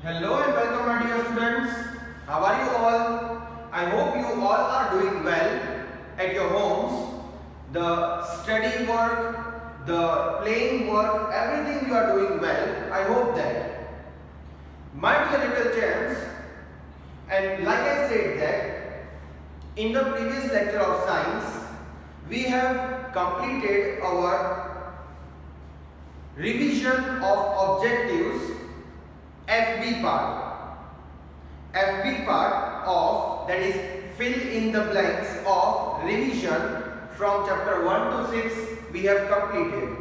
Hello and welcome my dear students. How are you all? I hope you all are doing well at your homes. The study work, the playing work, everything you are doing well. I hope that. My dear little champs, and like I said that in the previous lecture of science, we have completed our revision of objectives FB part. FB part of, that is, fill in the blanks of revision from chapter 1 to 6 we have completed.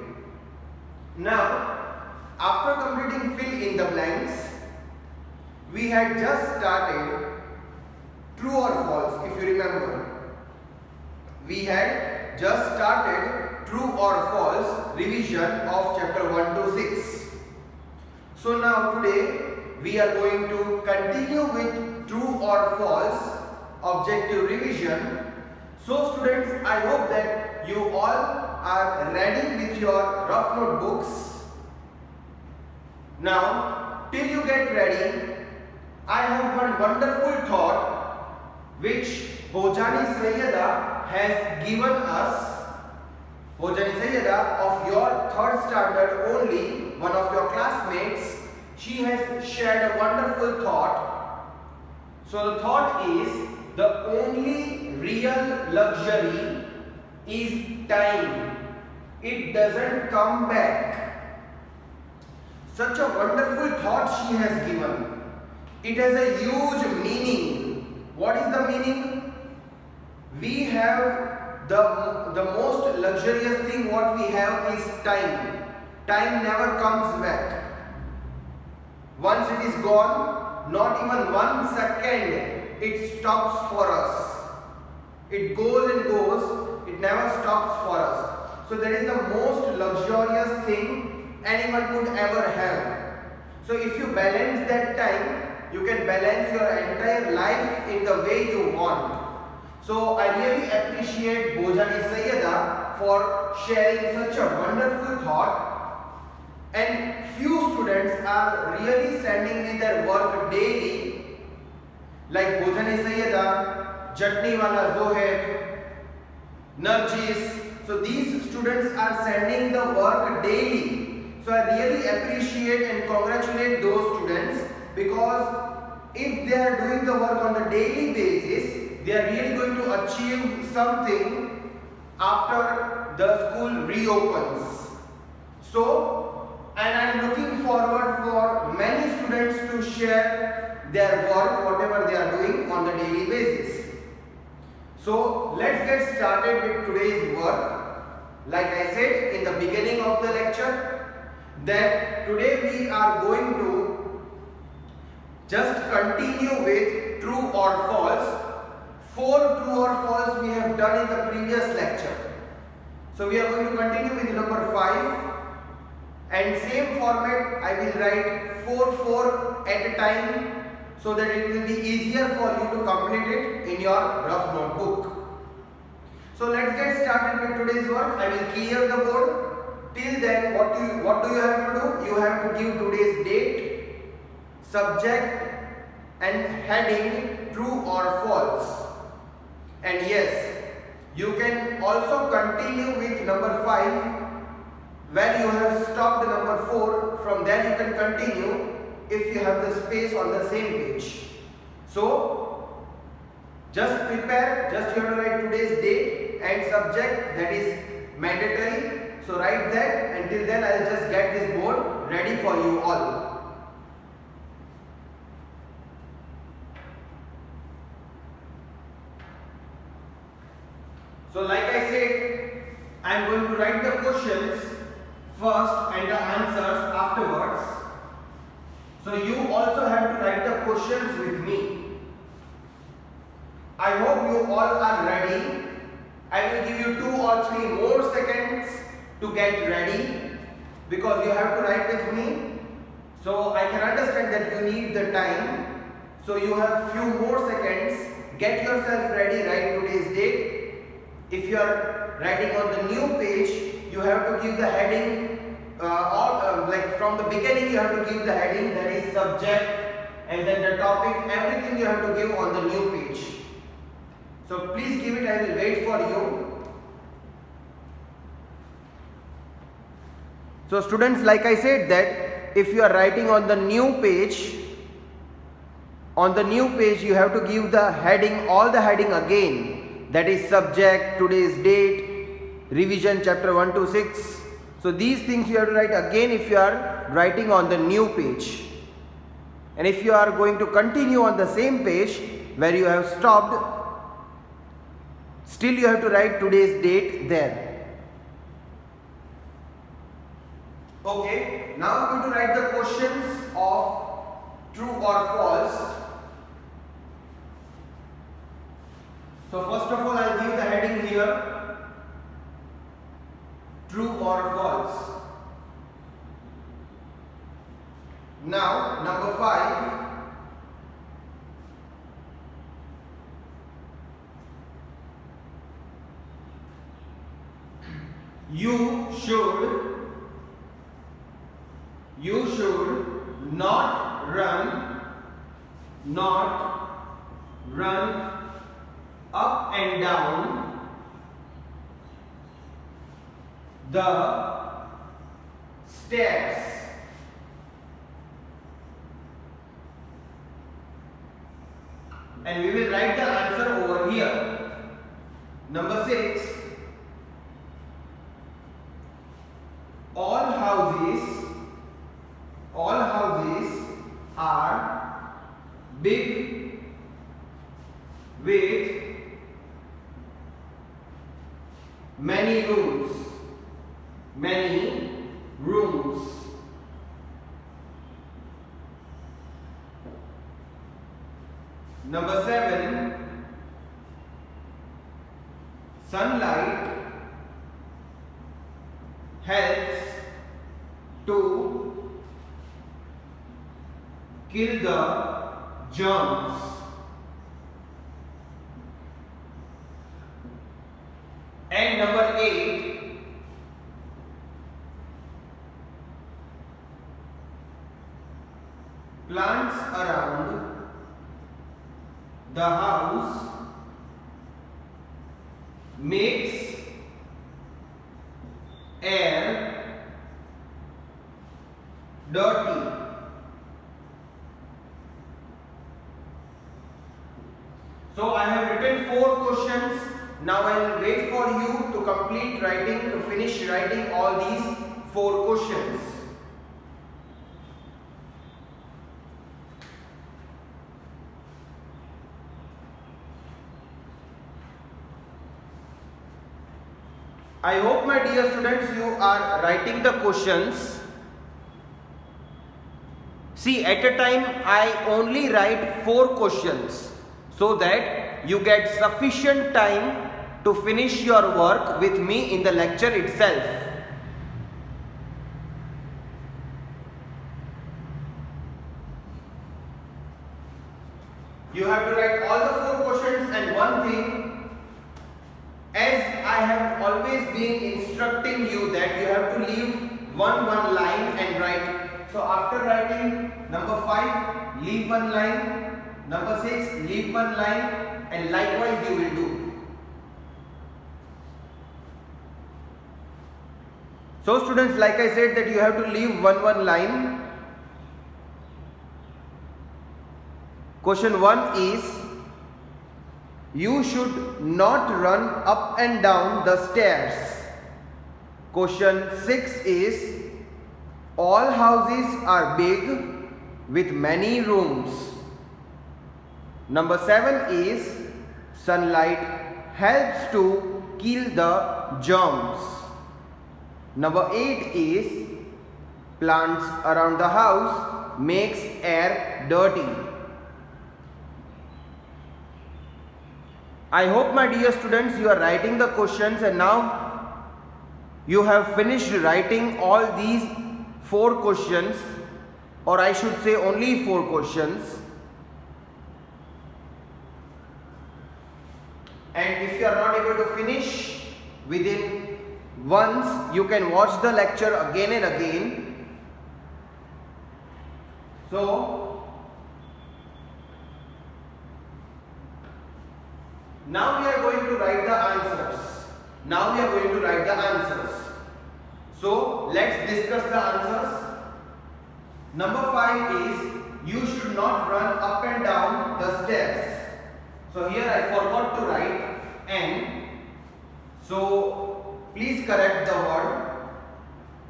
Now, after completing fill in the blanks, we had just started true or false, if you remember. We had just started true or false revision of chapter 1 to 6. So now today we are going to continue with true or false objective revision. So students, I hope that you all are ready with your rough notebooks. Now, till you get ready, I have one wonderful thought which Bhojani Sayyada has given us. Bhojani Sayyada of your 3rd standard only, one of your classmates, she has shared a wonderful thought. So the thought is, the only real luxury is time. It doesn't come back. Such a wonderful thought she has given. It has a huge meaning. What is the meaning? We have the most luxurious thing what we have is time. Time never comes back. Once it is gone, not even 1 second it stops for us. It goes and goes, it never stops for us. So that is the most luxurious thing anyone could ever have. So if you balance that time, you can balance your entire life in the way you want. So I really appreciate Bhojani Sayyada for sharing such a wonderful thought. And few students are really sending me their work daily, like Bhojani Sayyada, Jatniwala Zohaib, Narjis. So these students are sending the work daily. So I really appreciate and congratulate those students, because if they are doing the work on the daily basis, they are really going to achieve something after the school reopens. So, and I am looking forward for many students to share their work, whatever they are doing on the daily basis. So let's get started with today's work. Like I said in the beginning of the lecture, that today we are going to just continue with true or false. 4 true or false we have done in the previous lecture. So we are going to continue with number 5. And same format, I will write 4 at a time, so that it will be easier for you to complete it in your rough notebook. So let's get started with today's work. I will clear the board. Till then, what do you have to do? You have to give today's date, subject and heading true or false. And yes, you can also continue with number 5. Where you have stopped number 4, from there you can continue if you have the space on the same page. So, just prepare, just you have to write today's date and subject, that is mandatory. So write that. Until then I will just get this board ready for you all. So like I said, I am going to write the questions first and the answers afterwards. So you also have to write the questions with me. I hope you all are ready. I will give you 2 or 3 more seconds to get ready, because you have to write with me. So I can understand that you need the time. So you have few more seconds. Get yourself ready, write today's date. If you are writing on the new page, you have to give the heading like from the beginning you have to give the heading, that is subject, and then the topic, everything you have to give on the new page. So please give it, I will wait for you. So students, like I said that if you are writing on the new page, you have to give the heading, all the heading again, that is subject, today's date, revision chapter 1 to 6. So these things you have to write again if you are writing on the new page. And if you are going to continue on the same page where you have stopped, still you have to write today's date there. Okay, now I'm going to write the questions of true or false. So first of all, I'll give the heading here, true or false. Now, number 5. You should not run up and down the stairs. And we will write the answer over here. Number 6. All houses are big with many rooms. Number 7. Sunlight helps to kill the germs. And number 8. Plants around the house makes air dirty. So I have written 4 questions. Now I will wait for you to complete writing, to finish writing all these 4 questions. I hope, my dear students, you are writing the questions. See, at a time I only write 4 questions so that you get sufficient time to finish your work with me in the lecture itself. You have to write all the 4 questions, and one thing, as I have always been instructing you that you have to leave one line and write. So after writing number 5, leave 1 line, number 6, leave 1 line, and likewise you will do. So students, like I said that you have to leave one line. Question 1 is, you should not run up and down the stairs. Question 6 is, all houses are big with many rooms. Number 7 is, sunlight helps to kill the germs. Number 8 is, plants around the house makes air dirty. I hope, my dear students, you are writing the questions, and now you have finished writing all these 4 questions, or I should say only 4 questions. And if you are not able to finish within once, you can watch the lecture again and again. So Now we are going to write the answers. Now we are going to write the answers. So let's discuss the answers. Number 5 is you should not run up and down the stairs. So here I forgot to write N. So please correct the word.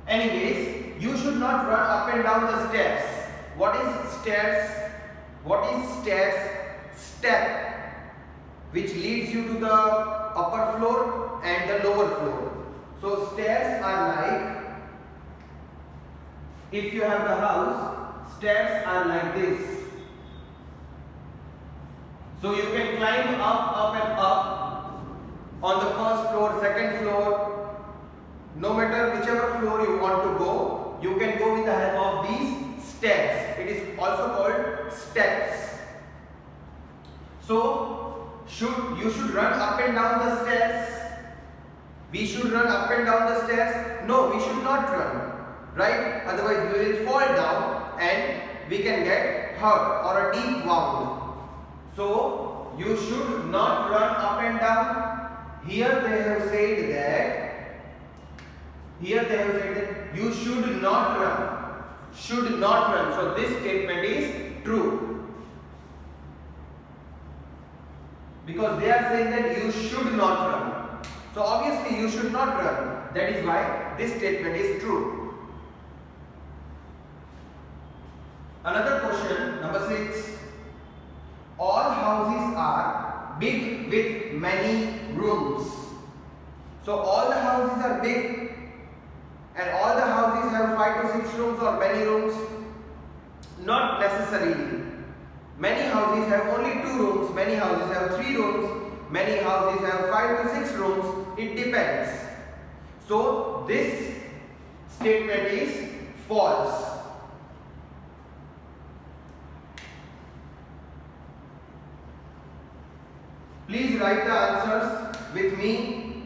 Anyways, you should not run up and down the stairs. What is stairs? What is stairs? Step, which leads you to the upper floor and the lower floor. So stairs are like, if you have the house, stairs are like this. So you can climb up and up on the first floor, second floor, no matter whichever floor you want to go, you can go with the help of these stairs. It is also called steps. So you should run up and down the stairs. We should run up and down the stairs. No, we should not run, right? Otherwise we will fall down and we can get hurt or a deep wound. So you should not run up and down. Here they have said that you should not run. Should not run. So this statement is true. Because they are saying that you should not run. So obviously you should not run. That is why this statement is true. Another question, number 6. All houses are big with many rooms. So all the houses are big and all the houses have 5 to 6 rooms or many rooms? Not necessarily. Many houses have only 2 rooms, many houses have 3 rooms, many houses have 5 to 6 rooms. It depends. So this statement is false. Please write the answers with me.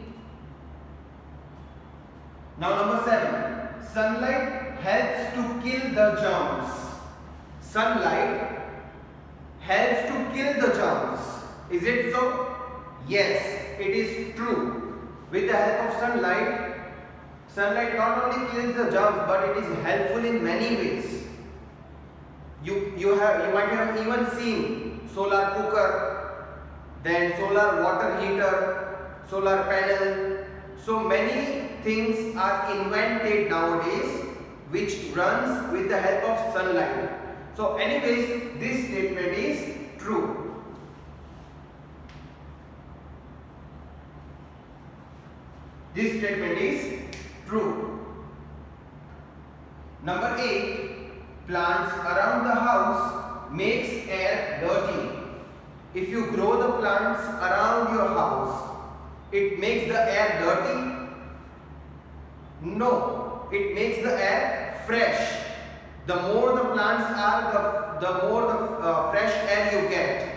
Now number 7. Sunlight helps to kill the germs. Sunlight helps to kill the germs. Is it so? Yes, it is true. With the help of sunlight, sunlight not only kills the germs but it is helpful in many ways. You might have even seen solar cooker, then solar water heater, solar panel. So many things are invented nowadays which runs with the help of sunlight. So anyways, this statement is true. This statement is true. Number 8. Plants around the house makes air dirty. If you grow the plants around your house, it makes the air dirty? No, it makes the air fresh. The more the plants are, the more the fresh air you get.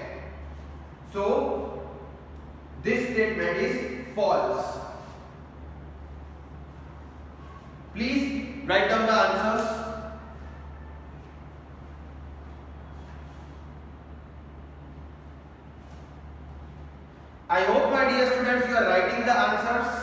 So this statement is false. Please write down the answers. I hope, my dear students, you are writing the answers.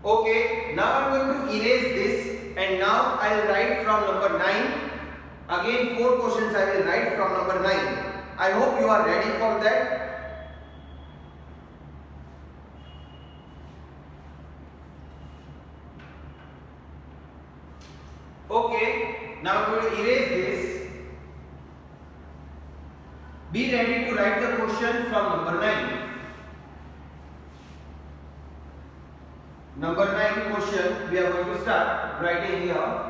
Okay, now I am going to erase this and now I will write from number 9. Again 4 questions I will write from number 9. I hope you are ready for that. Okay, now I am going to erase this. Be ready to write the question from number 9. Number 9 question we are going to start writing here.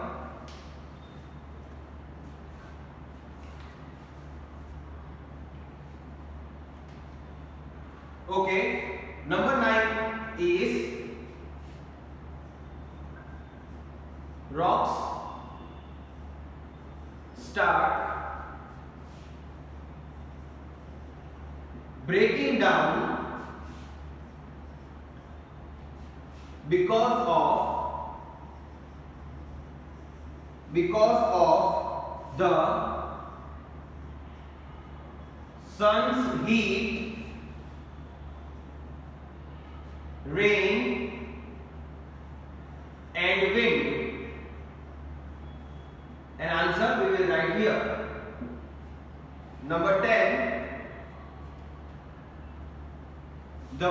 Okay, number 9 is rocks start breaking down because of because of the sun's heat, rain and wind. An answer we will write here. Number 10, the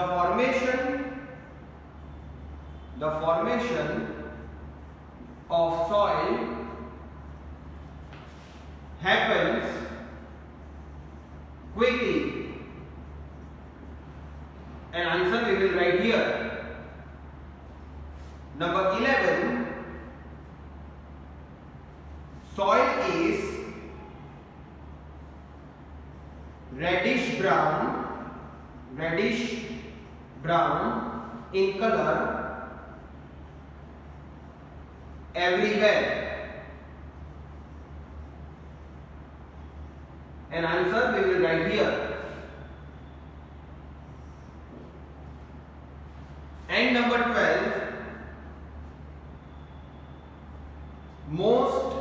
formation of soil happens quickly. An answer we will write here. Number 11, soil is reddish brown in color everywhere. An answer we will write here. And number 12, most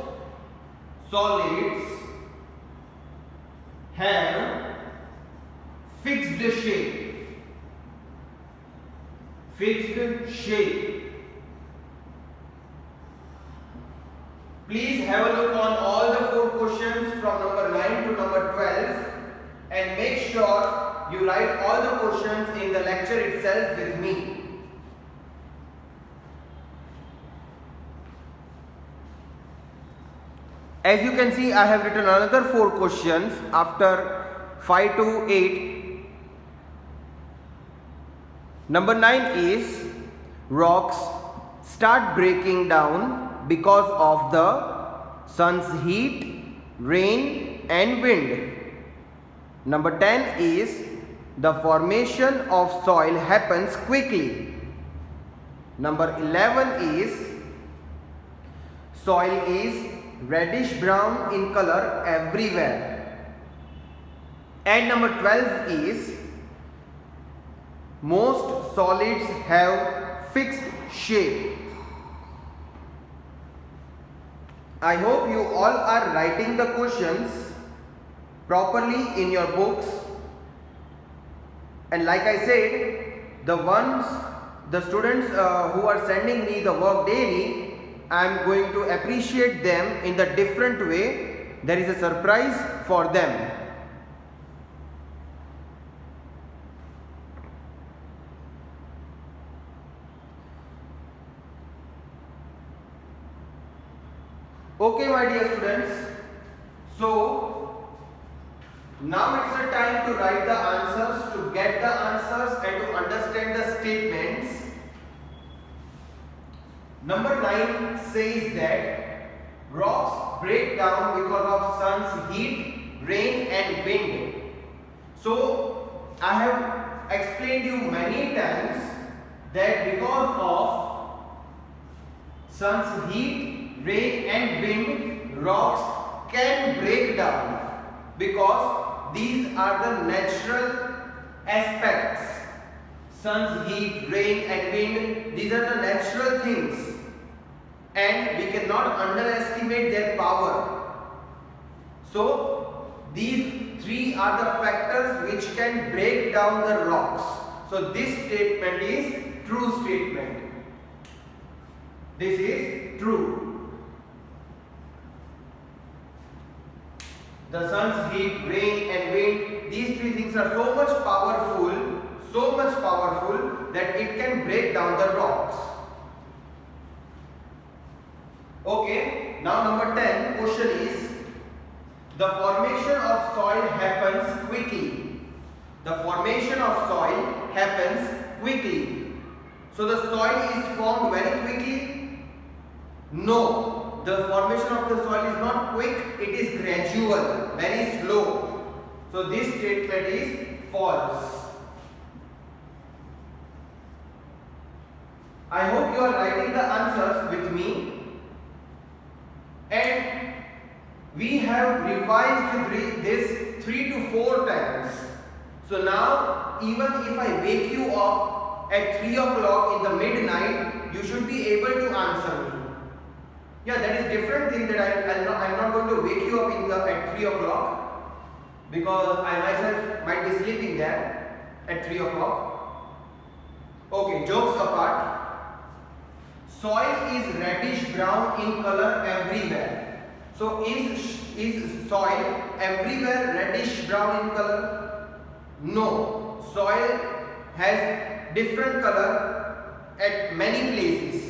solids have fixed shape. Please have a look on all the 4 questions from number 9 to number 12 and make sure you write all the questions in the lecture itself with me. As you can see, I have written another 4 questions after 5 to 8. Number 9 is rocks start breaking down because of the sun's heat, rain and wind. Number 10 is the formation of soil happens quickly. Number 11 is soil is reddish brown in color everywhere. And number 12 is most solids have fixed shape. I hope you all are writing the questions properly in your books, and like I said, the students who are sending me the work daily, I am going to appreciate them in the different way. There is a surprise for them. Okay, my dear students, so now it's the time to write the answers, to get the answers and to understand the statements. Number 9 says that rocks break down because of sun's heat, rain and wind. So I have explained you many times that because of sun's heat, rain and wind, rocks can break down because these are the natural aspects. Sun's heat, rain and wind, these are the natural things and we cannot underestimate their power. So these 3 are the factors which can break down the rocks. So this statement is true statement. This is true. The sun's heat, rain and wind, these 3 things are so much powerful that it can break down the rocks. Okay, now number 10 question is, the formation of soil happens quickly. The formation of soil happens quickly. So the soil is formed very quickly? No, the formation of the soil is not quick, it is gradual, very slow. So this statement is false. I hope you are writing the answers with me. And we have revised this 3 to 4 times. So now even if I wake you up at 3 o'clock in the midnight, you should be able to answer me. Yeah, that is different thing that I'm not going to wake you up at 3 o'clock, because I myself might be sleeping there at 3 o'clock. Okay, jokes apart. Soil is reddish brown in color everywhere. So is soil everywhere reddish brown in color? No. Soil has different color at many places.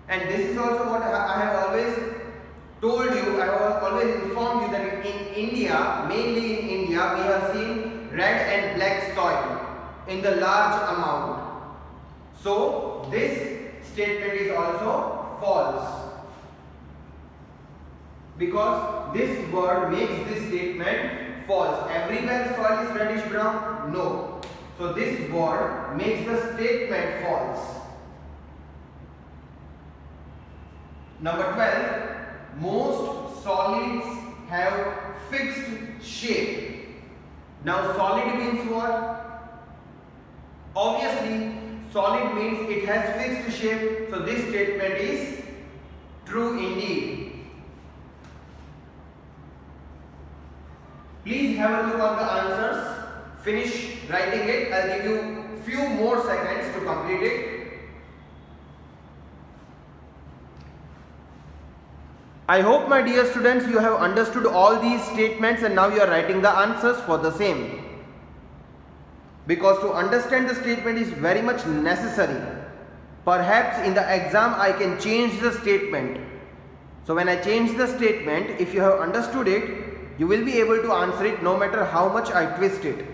And this is also what I have always told you, I have always informed you that in India, mainly in India, we have seen red and black soil in the large amount. So this statement is also false, because this word makes this statement false. Everywhere soil is reddish brown? No. So this word makes the statement false. Number 12, most solids have fixed shape. Now solid means what? Obviously solid means it has fixed shape. So this statement is true indeed. Please have a look on the answers. Finish writing it. I'll give you few more seconds to complete it. I hope, my dear students, you have understood all these statements and now you are writing the answers for the same. Because to understand the statement is very much necessary. Perhaps in the exam I can change the statement. So when I change the statement, if you have understood it, you will be able to answer it no matter how much I twist it.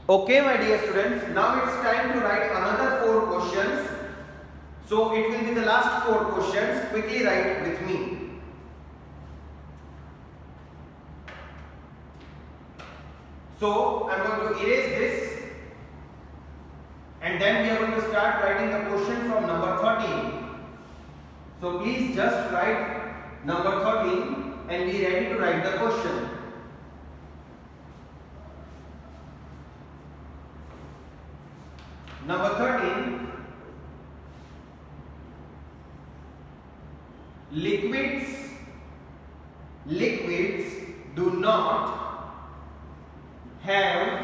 Okay, my dear students, now it's time to write another 4 questions. So it will be the last 4 questions. Quickly write with me. So I am going to erase this, and then we are going to start writing the question from number 13. So please just write number 13 and be ready to write the question. Number 13, liquids do not have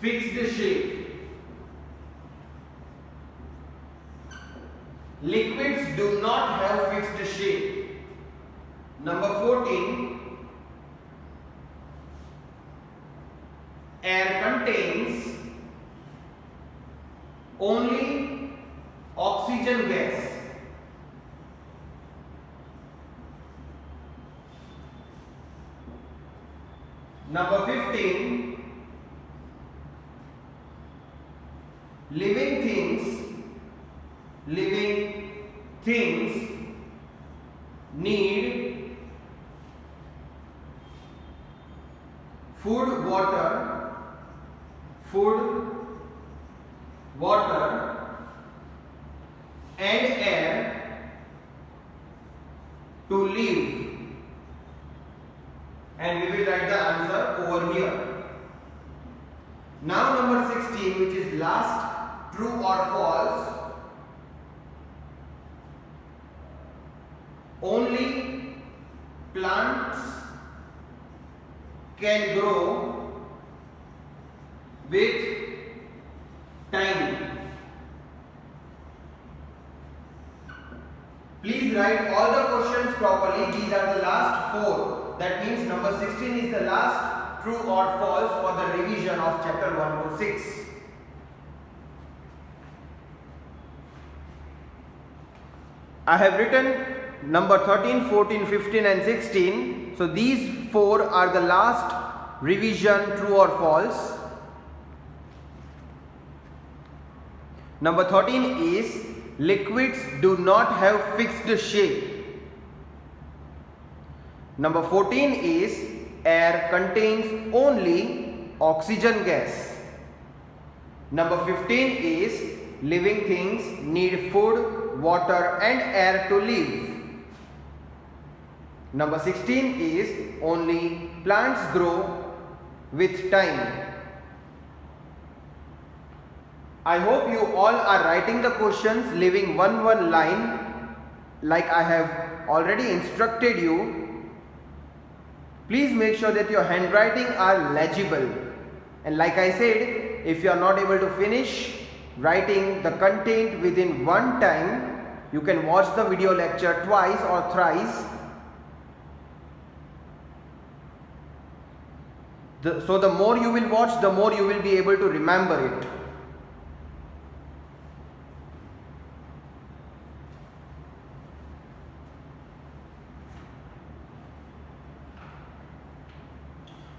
fixed shape. Liquids do not have fixed shape. Number 14, air contains only oxygen gas. Number 15, living things need food, water and air to live. And we will write the answer over here. Now number 16, which is last, true or false. Only plants can grow with time. Please write all the questions properly. These are the last 4. That means number 16 is the last true or false for the revision of chapter 1 to 6. I have written number 13, 14, 15 and 16. So these 4 are the last revision true or false. Number 13 is liquids do not have fixed shape. Number 14 is air contains only oxygen gas. Number 15 is living things need food, water and air to live. Number 16 is only plants grow with time. I hope you all are writing the questions, leaving one line like I have already instructed you. Please make sure that your handwriting are legible. And like I said, if you are not able to finish writing the content within one time, you can watch the video lecture twice or thrice. So the more you will watch, the more you will be able to remember it.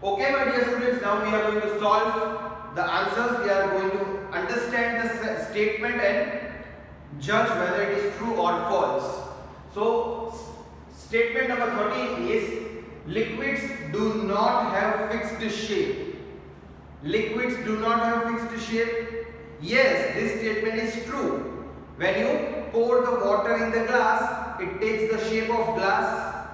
Okay, my dear students, now we are going to solve the answers. We are going to understand the statement and judge whether it is true or false. So, statement number 13 is liquids do not have fixed shape. Liquids do not have fixed shape. Yes, this statement is true. When you pour the water in the glass, it takes the shape of glass.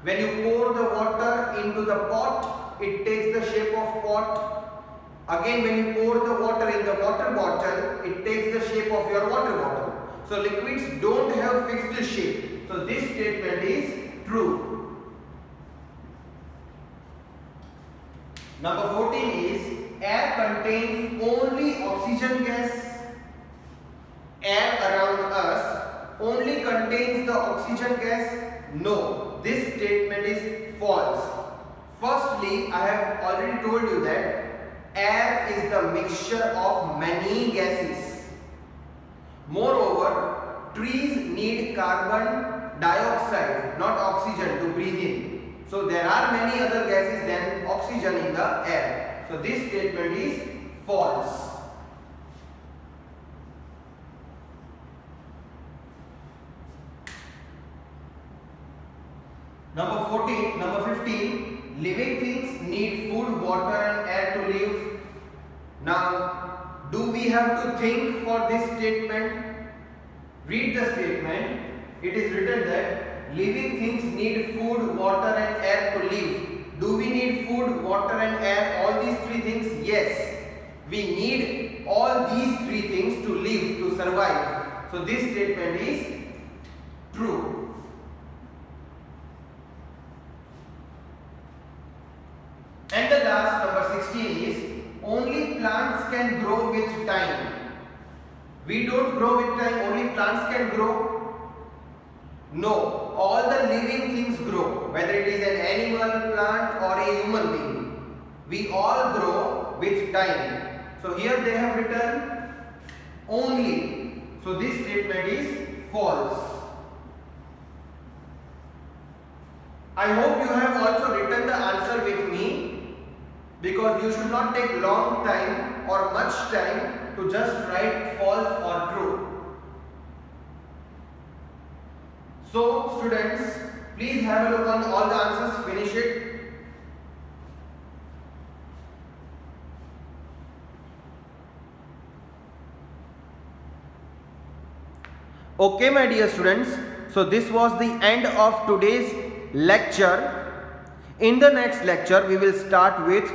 When you pour the water into the pot, it takes the shape of pot. Again, when you pour the water in the water bottle, it takes the shape of your water bottle. So liquids don't have fixed shape. So this statement is true. Number 14 is air contains only oxygen gas. Air around us only contains the oxygen gas. No, this statement is false. Firstly, I have already told you that air is the mixture of many gases. Moreover, trees need carbon dioxide, not oxygen, to breathe in. So there are many other gases than oxygen in the air. So this statement is false. Number 15, living things need food, water and air to live. Now, do we have to think for this statement? Read the statement. It is written that living things need food, water and air to live. Do we need food, water and air, all these three things? Yes. We need all these three things to live, to survive. So this statement is true. And the last, number 16 is only plants can grow with time. We don't grow with time, only plants can grow. No, all the living things grow, whether it is an animal, plant or a human being. We all grow with time. So here they have written only. So this statement is false. I hope you have also written the answer with me, because you should not take long time or much time to just write false or true. So students, please have a look on all the answers, finish it. Okay, my dear students, so this was the end of today's lecture. In the next lecture, we will start with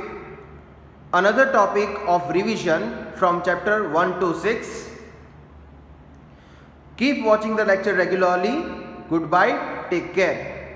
another topic of revision from chapter 1 to 6. Keep watching the lecture regularly. Goodbye. Take care.